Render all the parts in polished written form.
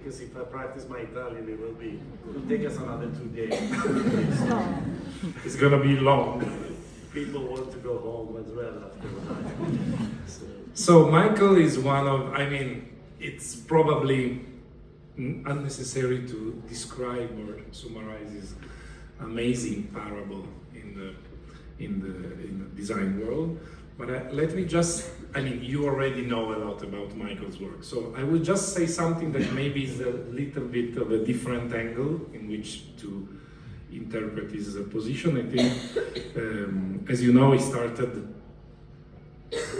because if I practice my Italian, it'll take us another 2 days. It's gonna be long. People want to go home as well after that. So Michael is one of, I mean, it's probably unnecessary to describe or summarize his amazing parable in the design world. But let me just, I mean, you already know a lot about Michael's work, so I will just say something that maybe is a little bit of a different angle in which to interpret his position. I think, as you know, he started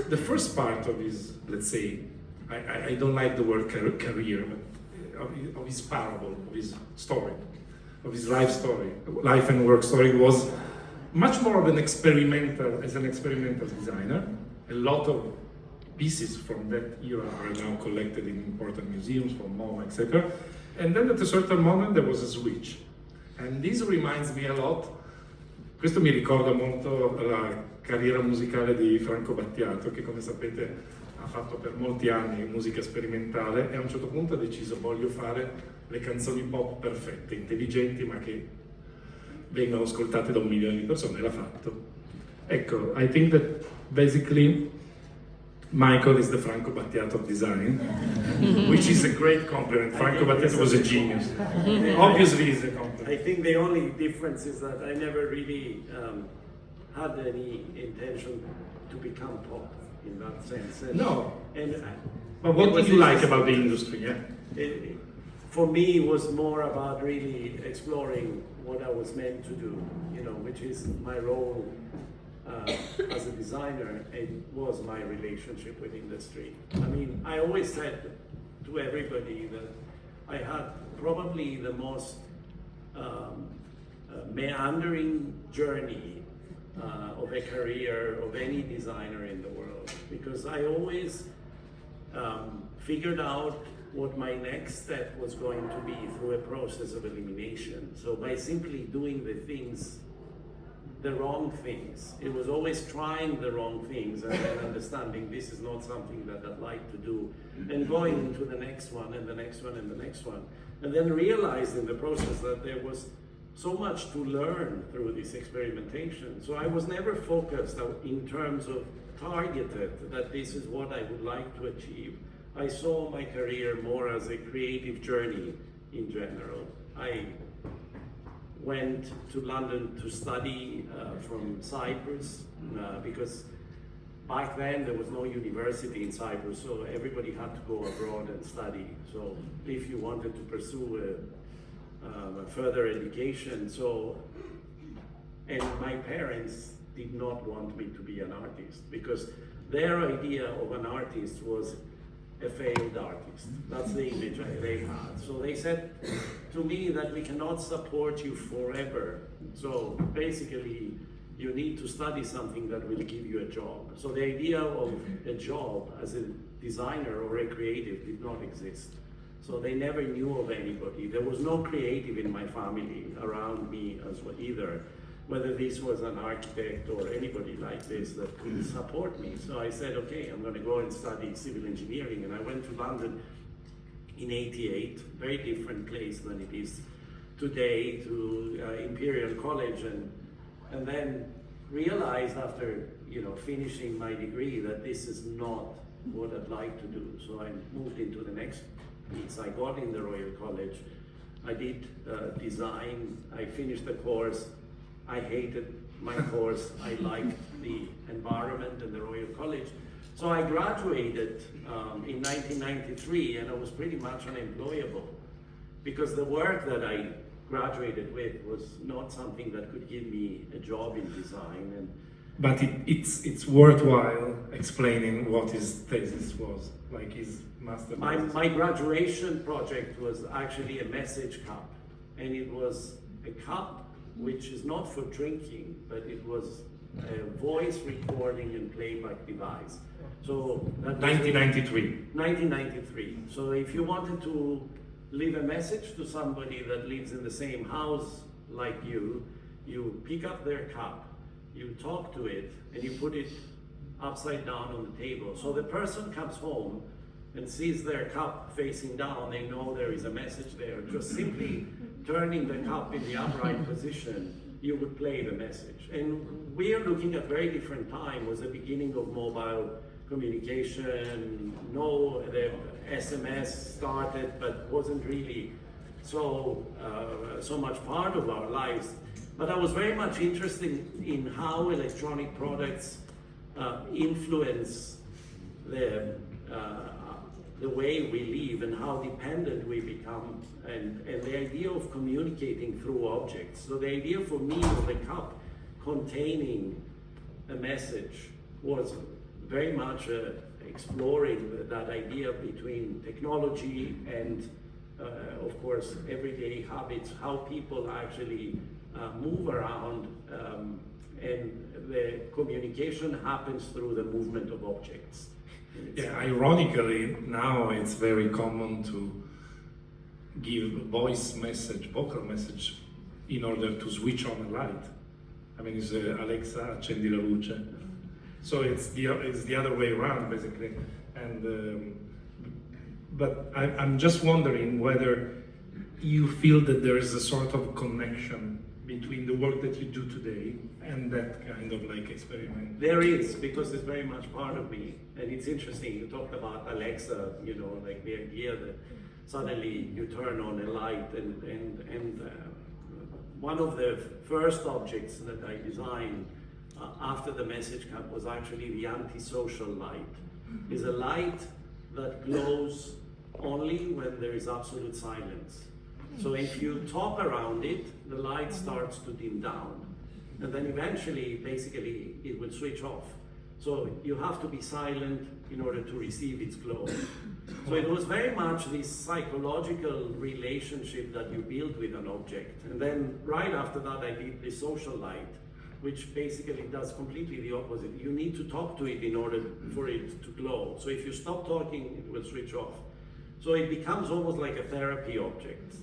the first part of his, let's say, I don't like the word career, but of his parable, of his story, of his life and work story was much more of an experimental designer. A lot of pieces from that era are now collected in important museums, from MoMA, etc. And then at a certain moment there was a switch. And this reminds me a lot, questo mi ricorda molto la carriera musicale di Franco Battiato, che come sapete ha fatto per molti anni musica sperimentale e a un certo punto ha deciso voglio fare le canzoni pop perfette, intelligenti, ma che vengono ascoltate da 1 milione di persone, l'ha fatto. Ecco, I think that basically Michael is the Franco Battiato of design, which is a great compliment. Franco Battiato was a genius. Obviously, it's a compliment. I think the only difference is that I never really had any intention to become pop in that sense. No. And But what do you like about the industry? Yeah. For me, it was more about really exploring what I was meant to do, you know, which is my role as a designer. It was my relationship with industry. I mean, I always said to everybody that I had probably the most meandering journey of a career of any designer in the world, because I always figured out what my next step was going to be through a process of elimination. So by simply doing the wrong things, it was always trying the wrong things and then understanding this is not something that I'd like to do, and going into the next one and the next one and the next one, and then realized in the process that there was so much to learn through this experimentation. So I was never focused in terms of targeted that this is what I would like to achieve. I saw my career more as a creative journey in general. I went to London to study from Cyprus because back then there was no university in Cyprus, so everybody had to go abroad and study. So if you wanted to pursue a further education, and my parents did not want me to be an artist because their idea of an artist was a failed artist. That's the image they had. So they said to me that we cannot support you forever. So basically, you need to study something that will give you a job. So the idea of a job as a designer or a creative did not exist. So they never knew of anybody. There was no creative in my family around me as well either, whether this was an architect or anybody like this that could support me. So I said, okay, I'm gonna go and study civil engineering. And I went to London in '88, very different place than it is today, to Imperial College, and then realized after finishing my degree that this is not what I'd like to do. So I moved into the next piece. I got in the Royal College. I did design. I finished the course. I hated my course. I liked the environment and the Royal College. So I graduated in 1993, and I was pretty much unemployable because the work that I graduated with was not something that could give me a job in design. But it's worthwhile explaining what his thesis was, like his master thesis. My graduation project was actually a message cup, and it was a cup which is not for drinking, but it was a voice recording and playback device. So that 1993. 1993. So if you wanted to leave a message to somebody that lives in the same house like you pick up their cup, you talk to it, and you put it upside down on the table. So the person comes home and sees their cup facing down, they know there is a message there. Just simply turning the cup in the upright position, you would play the message. And we are looking at very different time. It was the beginning of mobile communication. No, the SMS started, but wasn't really so much part of our lives. But I was very much interested in how electronic products influence the way we live and how dependent we become, and the idea of communicating through objects. So the idea for me of the cup containing a message was very much exploring that idea between technology and of course everyday habits, how people actually move around, and the communication happens through the movement of objects. Yeah, ironically, now it's very common to give voice message, vocal message, in order to switch on a light. I mean, it's Alexa, accendi la luce. So it's the other way around, basically. And but I'm just wondering whether you feel that there is a sort of connection between the work that you do today and that kind of like experiment. There is, because it's very much part of me. And it's interesting, you talked about Alexa, you know, like the idea that suddenly you turn on a light, and one of the first objects that I designed after the message cup was actually the antisocial light. It's a light that glows only when there is absolute silence. So if you talk around it, the light starts to dim down, and then eventually, basically, it will switch off. So you have to be silent in order to receive its glow. So it was very much this psychological relationship that you build with an object. And then right after that, I did the social light, which basically does completely the opposite. You need to talk to it in order for it to glow. So if you stop talking, it will switch off. So it becomes almost like a therapy object.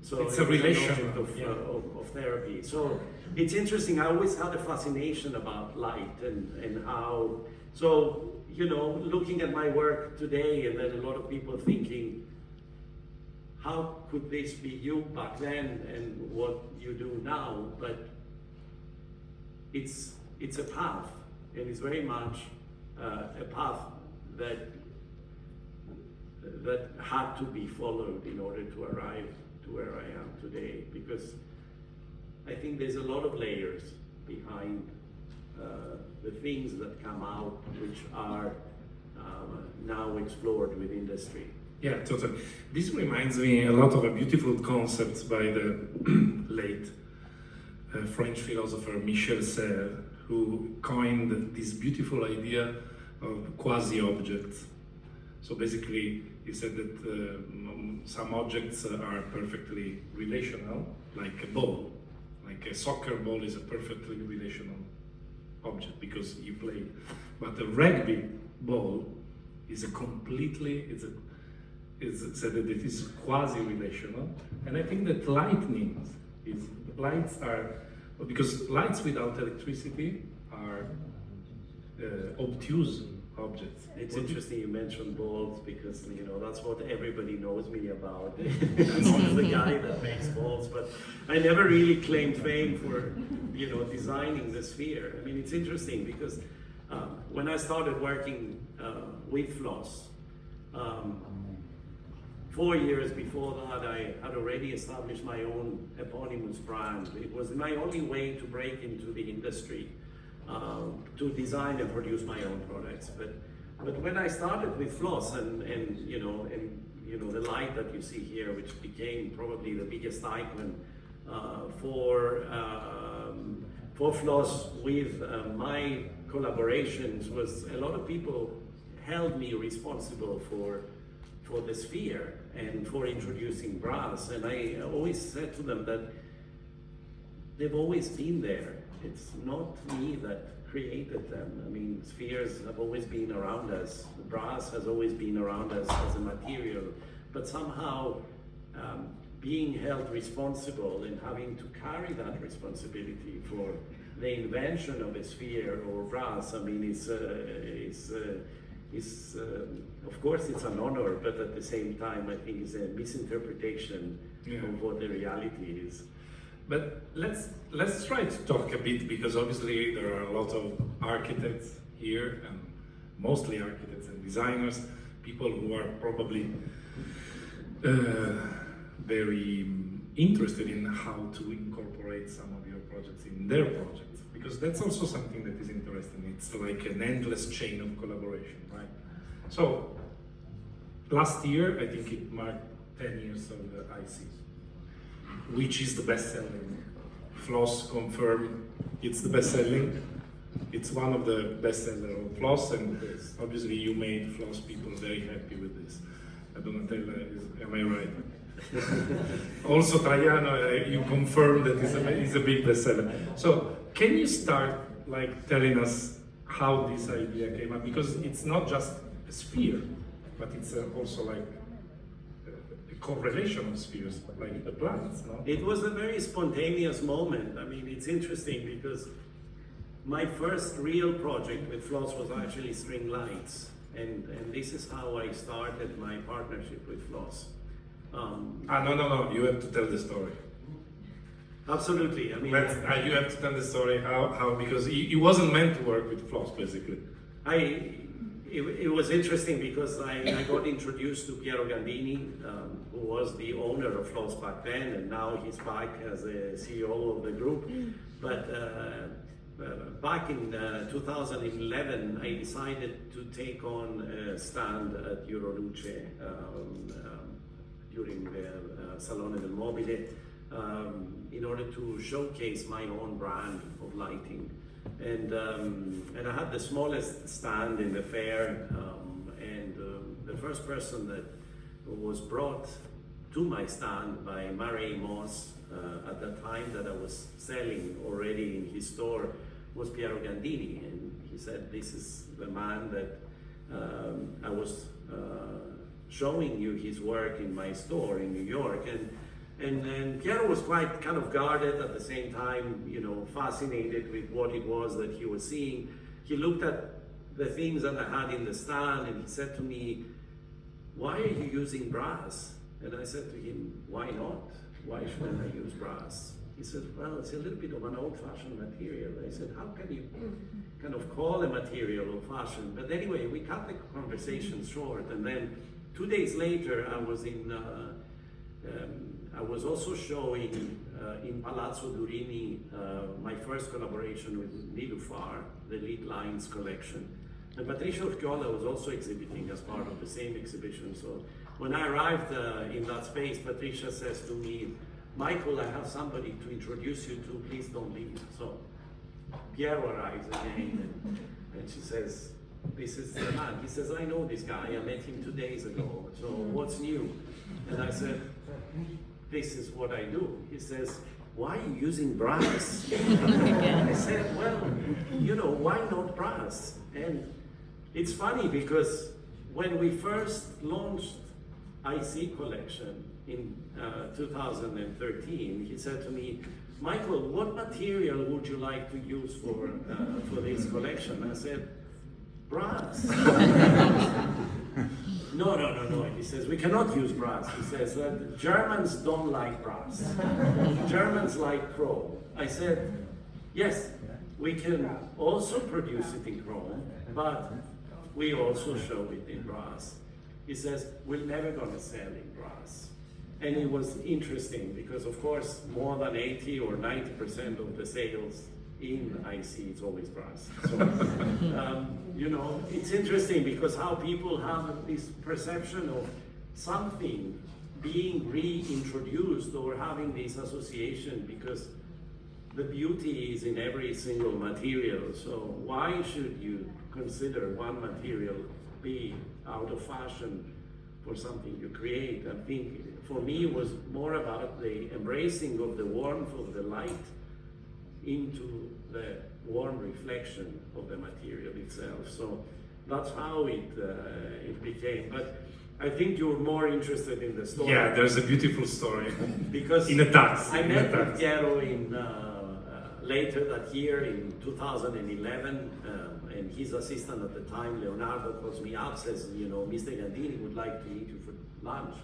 So it's a relation of therapy. So it's interesting. I always had a fascination about light and how. So you know, looking at my work today, and then a lot of people thinking, how could this be you back then and what you do now? But it's a path, and it's very much a path that had to be followed in order to arrive to where I am today, because I think there's a lot of layers behind the things that come out, which are now explored with industry. Yeah, totally. This reminds me a lot of a beautiful concepts by the late French philosopher Michel Serres, who coined this beautiful idea of quasi-objects. So basically, he said that some objects are perfectly relational, like a ball. Like a soccer ball is a perfectly relational object because you play. But a rugby ball is a completely, it's said that it is quasi-relational. And I think that lights are, because lights without electricity are obtuse objects. It's interesting you mentioned balls, because you know that's what everybody knows me about. I'm always the guy that makes balls, but I never really claimed fame for designing the sphere. I mean, it's interesting because when I started working with Floss, 4 years before that, I had already established my own eponymous brand. It was my only way to break into the industry, to design and produce my own products. But when I started with Floss and the light that you see here, which became probably the biggest icon for Floss with my collaborations, was a lot of people held me responsible for the sphere and for introducing brass. And I always said to them that they've always been there. It's not me that created them. I mean, spheres have always been around us. Brass has always been around us as a material. But somehow being held responsible and having to carry that responsibility for the invention of a sphere or brass, I mean, is, of course, it's an honor, but at the same time, I think it's a misinterpretation of what the reality is. But let's try to talk a bit, because obviously there are a lot of architects here, and mostly architects and designers, people who are probably very interested in how to incorporate some of your projects in their projects, because that's also something that is interesting. It's like an endless chain of collaboration, right? So last year, I think it marked 10 years of the IC, which is the best-selling. Floss confirmed it's the best-selling. It's one of the best-sellers of Floss, and obviously you made Floss people very happy with this. Donatella, am I right? Also Traiano, you confirmed that it's a big bestseller. So can you start like telling us how this idea came up? Because it's not just a sphere, but it's also like a correlation of spheres, like the planets, no? It was a very spontaneous moment. I mean, it's interesting because my first real project with Floss was actually string lights. And this is how I started my partnership with Floss. No, you have to tell the story. Absolutely, I mean... you have to tell the story, how because he wasn't meant to work with Floss, basically. It was interesting because I got introduced to Piero Gandini, who was the owner of Floss back then, and now he's back as a CEO of the group. But back in 2011, I decided to take on a stand at Luce during the Salone del Mobile in order to showcase my own brand of lighting. And I had the smallest stand in the fair, and the first person that was brought to my stand by Murray Moss at the time that I was selling already in his store was Piero Gandini, and he said, "This is the man that I was showing you his work in my store in New York." And Piero was quite kind of guarded, at the same time, you know, fascinated with what it was that he was seeing. He looked at the things that I had in the stand, and he said to me, "Why are you using brass?" And I said to him, "Why not? Why shouldn't I use brass?" He said, "Well, it's a little bit of an old-fashioned material." I said, "How can you kind of call a material old-fashioned?" But anyway, we cut the conversation short, and then 2 days later, I was in. I was also showing in Palazzo Durini my first collaboration with Nilufar, the Lead Lines collection. And Patricia Urquiola was also exhibiting as part of the same exhibition. So when I arrived in that space, Patricia says to me, "Michael, I have somebody to introduce you to, please don't leave." So Piero arrives again, and she says, "This is the man." He says, "I know this guy, I met him 2 days ago, so what's new?" And I said, "This is what I do." He says, "Why are you using brass?" I said, "Well, you know, why not brass?" And it's funny because when we first launched IC Collection in 2013, he said to me, "Michael, what material would you like to use for this collection?" I said, "Brass." No, he says, "We cannot use brass." He says that Germans don't like brass. Germans like chrome. I said, "Yes, we can also produce it in chrome, but we also show it in brass." He says, "We're never gonna sell in brass." And it was interesting because, of course, more than 80 or 90% of the sales in IC is always brass. So, you know, it's interesting because how people have this perception of something being reintroduced or having this association, because the beauty is in every single material. So why should you consider one material be out of fashion for something you create? I think for me it was more about the embracing of the warmth of the light into the warm reflection of the material itself. So that's how it became. But I think you're more interested in the story. Yeah, there's a beautiful story. Because in a taxi. I met with Piero in later that year in 2011. and his assistant at the time, Leonardo, calls me up, says, you know, Mr. Gandini would like to meet you for lunch.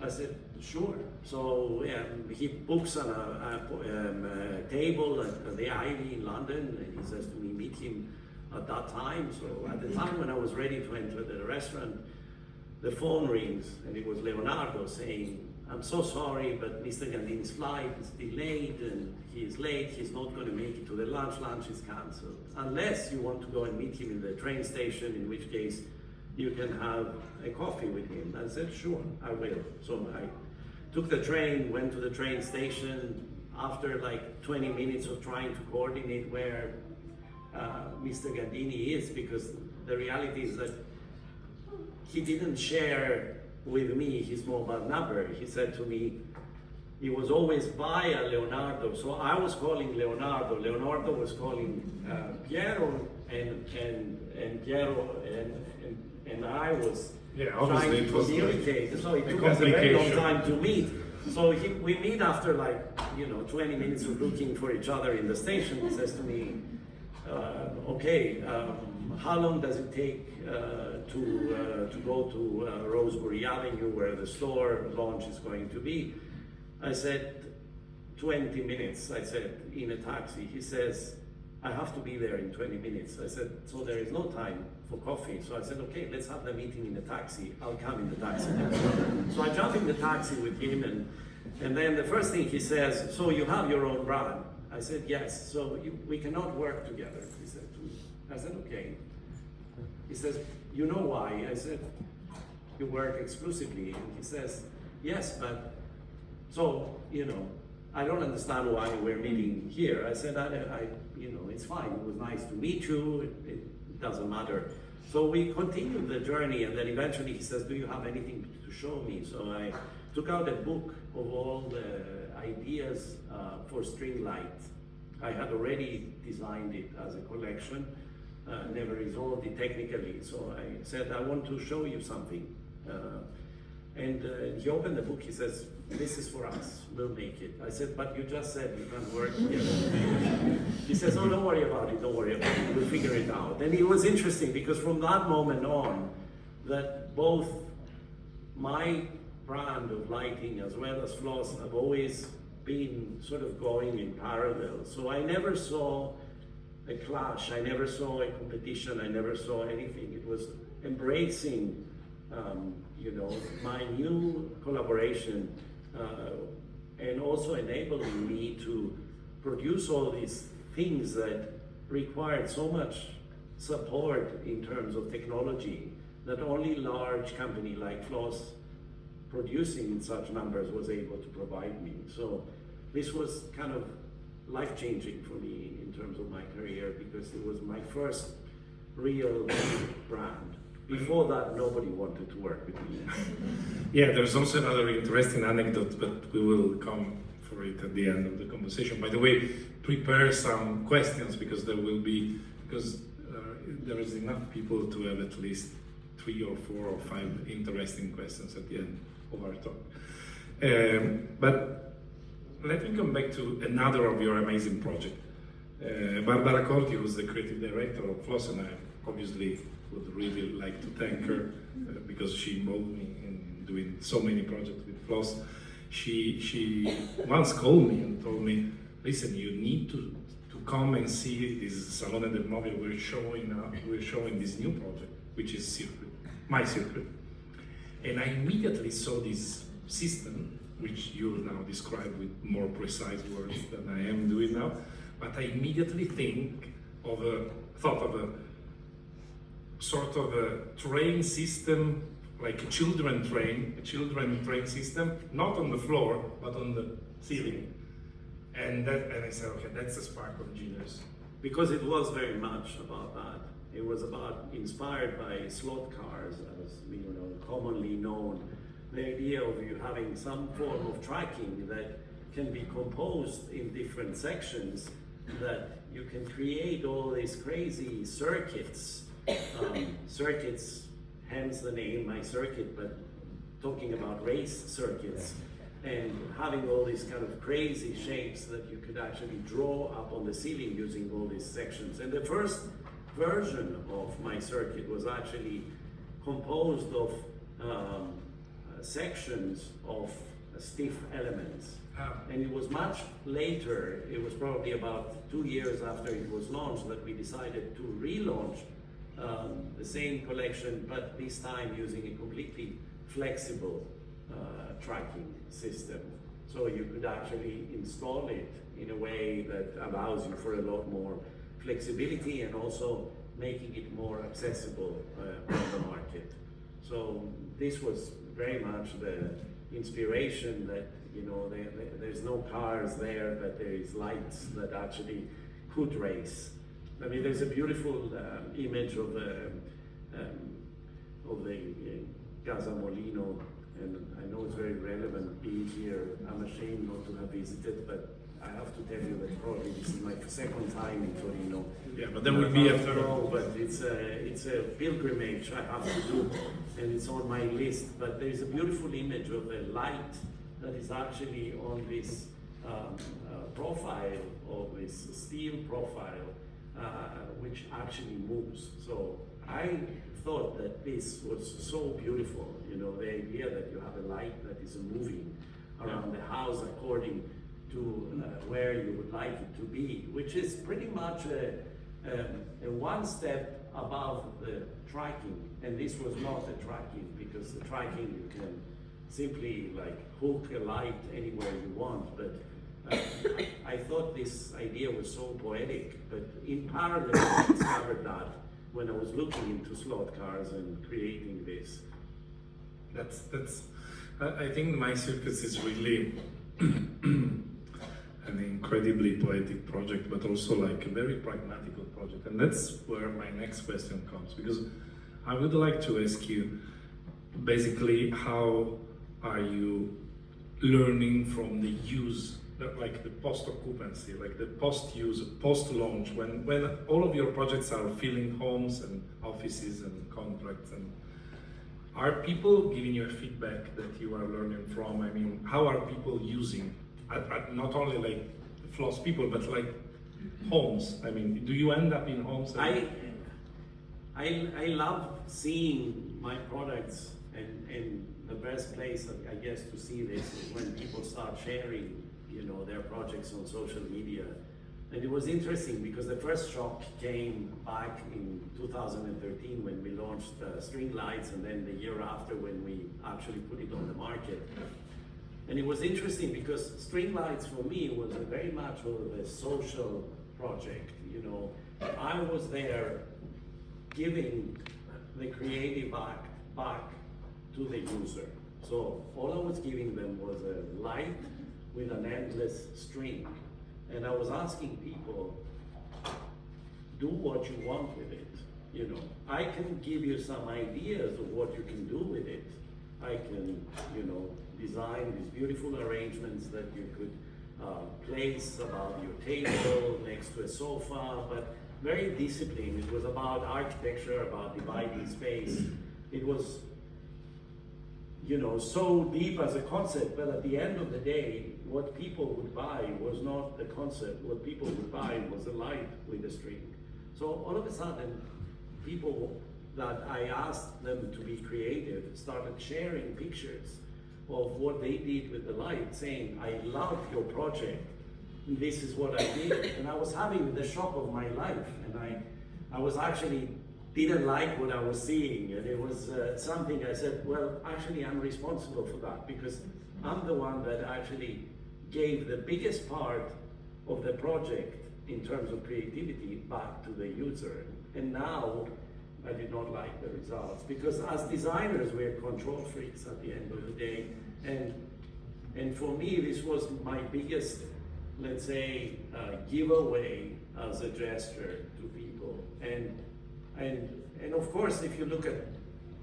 I said, sure. So he books on a table at the Ivy in London, and he says to me, meet him at that time. So at the time when I was ready to enter the restaurant, the phone rings, and it was Leonardo saying, I'm so sorry, but Mr. Gandini's flight is delayed, and he is late, he's not going to make it to the lunch is cancelled. Unless you want to go and meet him in the train station, in which case you can have a coffee with him. I said, sure, I will. So I took the train, went to the train station. After like 20 minutes of trying to coordinate where Mr. Gandini is, because the reality is that he didn't share with me his mobile number. He said to me, he was always via Leonardo. So I was calling Leonardo. Leonardo was calling Piero, and Piero and I was trying to communicate. So it took us a very long time to meet. So we meet after like, 20 minutes of looking for each other in the station. He says to me, okay, how long does it take to go to Rosebery Avenue, where the store launch is going to be? I said, 20 minutes, I said, in a taxi. He says, I have to be there in 20 minutes. I said, so there is no time for coffee. So I said, okay, let's have the meeting in the taxi. I'll come in the taxi. So I jump in the taxi with him, and then the first thing he says, so you have your own brand? I said, yes. So we cannot work together, he said to me. I said, okay. He says, you know why? I said, you work exclusively. And he says, yes, but so, I don't understand why we're meeting here. I said, it's fine. It was nice to meet you. It doesn't matter. So we continued the journey, and then eventually he says, do you have anything to show me? So I took out a book of all the ideas for string light. I had already designed it as a collection, never resolved it technically. So I said, I want to show you something. And he opened the book, he says, this is for us, we'll make it. I said, but you just said you can't work together. He says, oh, don't worry about it, we'll figure it out. And it was interesting because from that moment on, that both my brand of lighting as well as Floss have always been sort of going in parallel. So I never saw a clash, I never saw a competition, I never saw anything. It was embracing my new collaboration and also enabling me to produce all these things that required so much support in terms of technology that only large company like Floss producing in such numbers was able to provide me. So this was kind of life-changing for me in terms of my career because it was my first real brand. Before that, nobody wanted to work with me. Yeah, there's also another interesting anecdote, but we will come for it at the end of the conversation. By the way, prepare some questions because there is enough people to have at least 3 or 4 or 5 interesting questions at the end of our talk. But let me come back to another of your amazing projects. Barbara Corti, who's the creative director of Floss, and I obviously would really like to thank her because she involved me in doing so many projects with Floss. She once called me and told me, listen, you need to come and see this Salone del Mobile. We're showing this new project, which is Secret, my Secret. And I immediately saw this system, which you now describe with more precise words than I am doing now. But I immediately thought of a sort of a train system, like a children train system, not on the floor, but on the ceiling. And I said, okay, that's a spark of genius. Because it was very much about that. It was inspired by slot cars, as commonly known. The idea of you having some form of tracking that can be composed in different sections, that you can create all these crazy circuits, hence the name My Circuit, but talking about race circuits, and having all these kind of crazy shapes that you could actually draw up on the ceiling using all these sections. And the first version of my circuit was actually composed of sections of stiff elements. And it was much later, it was probably about 2 years after it was launched, that we decided to relaunch the same collection, but this time using a completely flexible tracking system. So you could actually install it in a way that allows you for a lot more flexibility and also making it more accessible on the market. So this was very much the inspiration that, you know, there's no cars there, but there is lights that actually could race. I mean, there's a beautiful image of the Casa Molino, and I know it's very relevant being here. I'm ashamed not to have visited, but I have to tell you that probably this is my second time in Torino. Yeah, but then we'll be after. No, but it's a pilgrimage I have to do, and it's on my list. But there is a beautiful image of a light that is actually on this profile, of this steel profile, which actually moves. So I thought that this was so beautiful, you know, the idea that you have a light that is moving around the house according to where you would like it to be, which is pretty much a one step above the tracking. And this was not a tracking, because the tracking you can simply like hook a light anywhere you want, but I thought this idea was so poetic. But in parallel, I discovered that when I was looking into slot cars and creating this. I think My Circus is really an incredibly poetic project, but also like a very pragmatical project. And that's where my next question comes, because I would like to ask you, basically, how are you learning from the use, like the post-occupancy, like the post-use, post-launch, when all of your projects are filling homes and offices and contracts, and are people giving you a feedback that you are learning from? I mean, how are people using, not only like floss people, but like homes? I mean, do you end up in homes? I love seeing my products, and the best place, I guess, to see this is when people start sharing, you know, their projects on social media. And it was interesting because the first shock came back in 2013 when we launched string lights, and then the year after when we actually put it on the market. And it was interesting because string lights for me was very much of a social project. You know, I was there giving the creative act back to the user. So all I was giving them was a light with an endless string. And I was asking people, do what you want with it. You know, I can give you some ideas of what you can do with it. I can, you know, design these beautiful arrangements that you could place about your table, next to a sofa, but very disciplined. It was about architecture, about dividing space. It was, you know, so deep as a concept, but at the end of the day, what people would buy was not the concept. What people would buy was a light with a string. So all of a sudden, people that I asked them to be creative started sharing pictures of what they did with the light, saying, I love your project, this is what I did. And I was having the shock of my life, and I was actually didn't like what I was seeing, and it was something I said, well, actually I'm responsible for that, because I'm the one that actually gave the biggest part of the project in terms of creativity back to the user. And now I did not like the results, because as designers we're control freaks at the end of the day, and for me this was my biggest, let's say, giveaway as a gesture to people. And of course, if you look at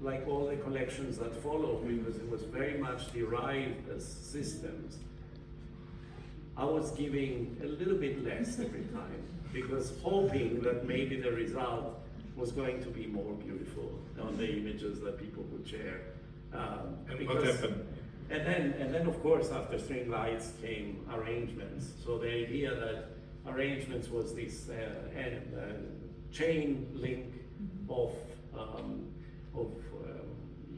like all the collections that followed, because it was very much derived as systems, I was giving a little bit less every time, because hoping that maybe the result was going to be more beautiful on the images that people would share. And what happened? And then of course after string lights came arrangements. So the idea that arrangements was this chain link of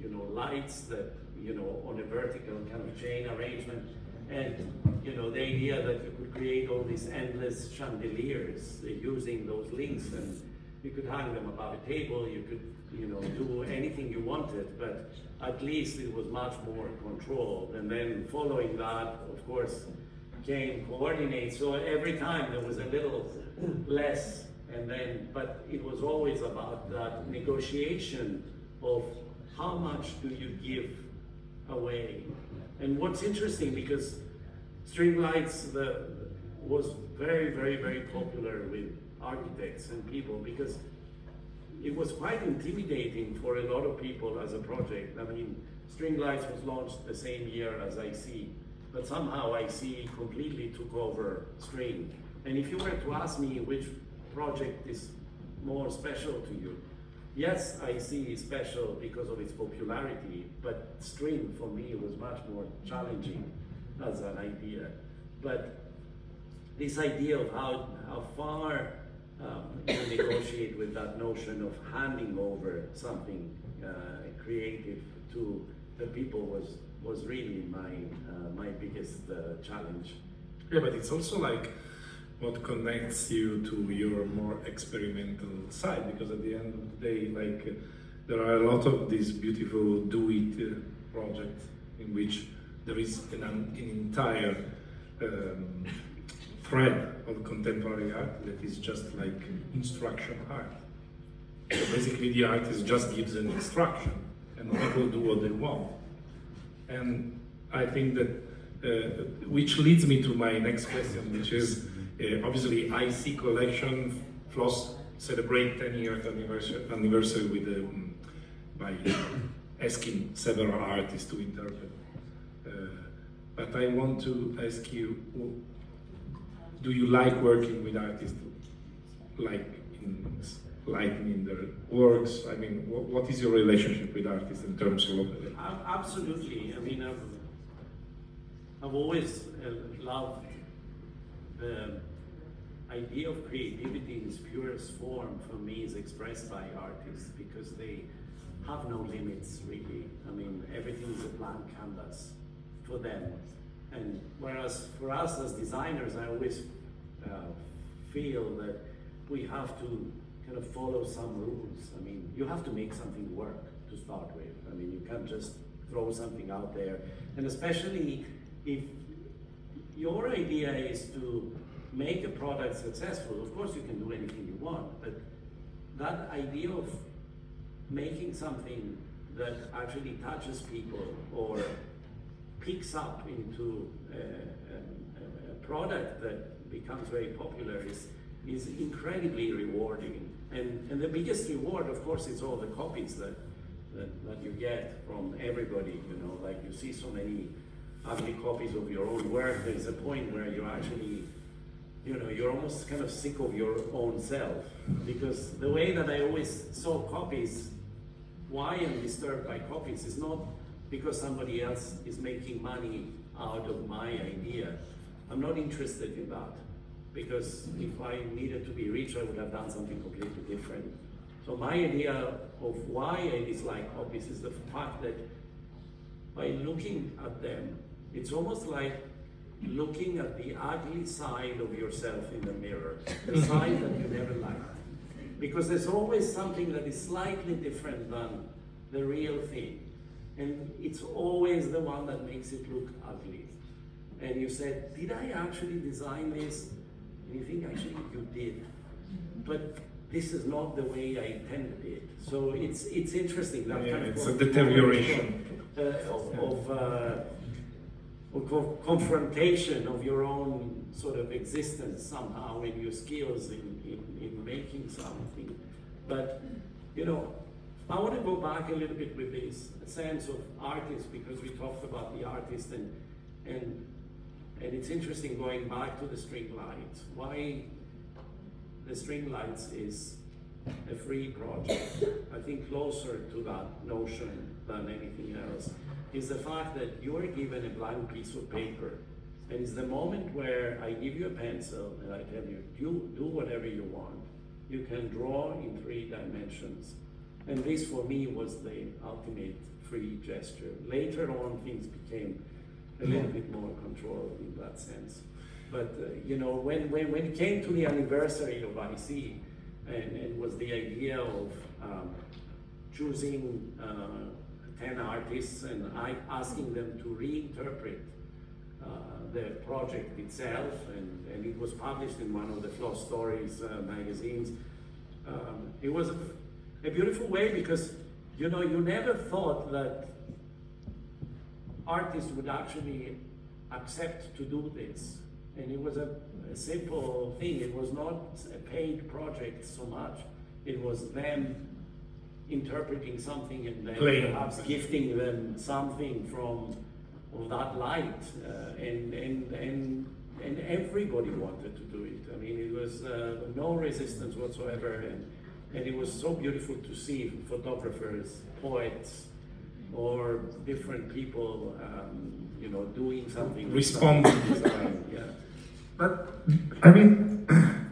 you know, lights that, you know, on a vertical kind of chain arrangement, and you know, the idea that you could create all these endless chandeliers using those links, and you could hang them above a table, you could, you know, do anything you wanted, but at least it was much more controlled. And then following that, of course, came coordinate. So every time there was a little less, and then, but it was always about that negotiation of how much do you give away. And what's interesting, because string lights was very, very, very popular with architects and people, because it was quite intimidating for a lot of people as a project. I mean, string lights was launched the same year as IC, but somehow IC completely took over string. And if you were to ask me which project is more special to you, yes, IC is special because of its popularity, but string for me was much more challenging as an idea. But this idea of how far you negotiate with that notion of handing over something creative to the people was really my biggest challenge. Yeah, but it's also like what connects you to your more experimental side, because at the end of the day, like there are a lot of these beautiful do-it projects in which there is an entire thread of contemporary art that is just like instruction art. So basically the artist just gives an instruction and people do what they want. And I think that, which leads me to my next question, which is obviously IC collection, Floss celebrate 10-year anniversary with by asking several artists to interpret. But I want to ask you, do you like working with artists, like in their works? I mean, what is your relationship with artists in terms of? Absolutely. I mean, I've always loved the idea of creativity in its purest form. For me, is expressed by artists because they have no limits, really. I mean, everything is a blank canvas for them. And whereas for us as designers, I always feel that we have to kind of follow some rules. I mean, you have to make something work to start with. I mean, you can't just throw something out there. And especially if your idea is to make a product successful, of course you can do anything you want, but that idea of making something that actually touches people or picks up into a product that becomes very popular is incredibly rewarding. And the biggest reward, of course, is all the copies that you get from everybody. You know, like you see so many ugly copies of your own work. There's a point where you actually, you know, you're almost kind of sick of your own self, because the way that I always saw copies, why I'm disturbed by copies is not because somebody else is making money out of my idea. I'm not interested in that, because if I needed to be rich, I would have done something completely different. So my idea of why I dislike copies is the fact that by looking at them, it's almost like looking at the ugly side of yourself in the mirror, the side that you never liked. Because there's always something that is slightly different than the real thing. And it's always the one that makes it look ugly. And you said, did I actually design this? And you think, actually, you did. But this is not the way I intended it. So it's interesting. That kind of it's a deterioration. Of confrontation of your own sort of existence somehow in your skills in making something. But, you know, I want to go back a little bit with this sense of artist, because we talked about the artist, and it's interesting going back to the string lights. Why the string lights is a free project, I think closer to that notion than anything else, is the fact that you are given a blank piece of paper, and it's the moment where I give you a pencil and I tell you, do whatever you want. you can draw in 3 dimensions. And this for me was the ultimate free gesture. Later on, things became a little bit more controlled in that sense. But you know, when it came to the anniversary of IC, and was the idea of choosing 10 artists and asking them to reinterpret the project itself, and it was published in one of the Floss Stories magazines. It was a beautiful way, because you know, you never thought that artists would actually accept to do this. And it was a simple thing. It was not a paid project so much. It was them interpreting something and then perhaps gifting them something from that light. And everybody wanted to do it. I mean, it was no resistance whatsoever. And it was so beautiful to see photographers, poets, or different people, you know, doing something. Responding to design. Yeah. But, I mean,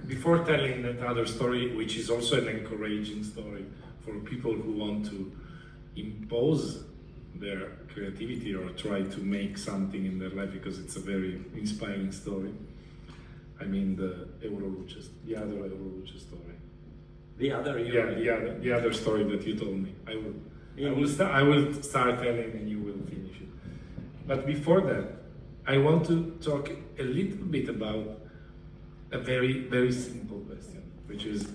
before telling that other story, which is also an encouraging story for people who want to impose their creativity or try to make something in their life, because it's a very inspiring story. I mean, the other Euroluce story. The other story that you told me. I will start telling and you will finish it. But before that, I want to talk a little bit about a very, very simple question, which is,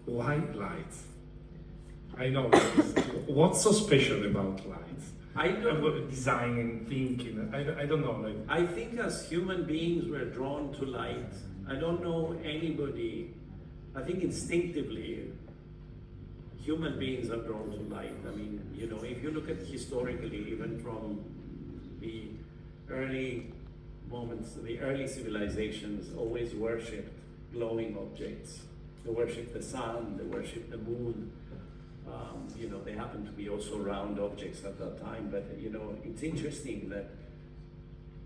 why lights? I know what's so special about lights? I don't design and thinking. I don't know. Like, I think as human beings we're drawn to light. I don't know anybody. I think instinctively human beings are drawn to light. I mean, you know, if you look at historically, even from the early moments, the early civilizations always worshipped glowing objects. They worshipped the sun, they worshipped the moon. You know, they happen to be also round objects at that time, but you know, it's interesting that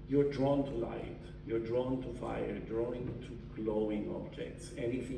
you're drawn to light, you're drawn to fire, you're drawn to glowing objects, anything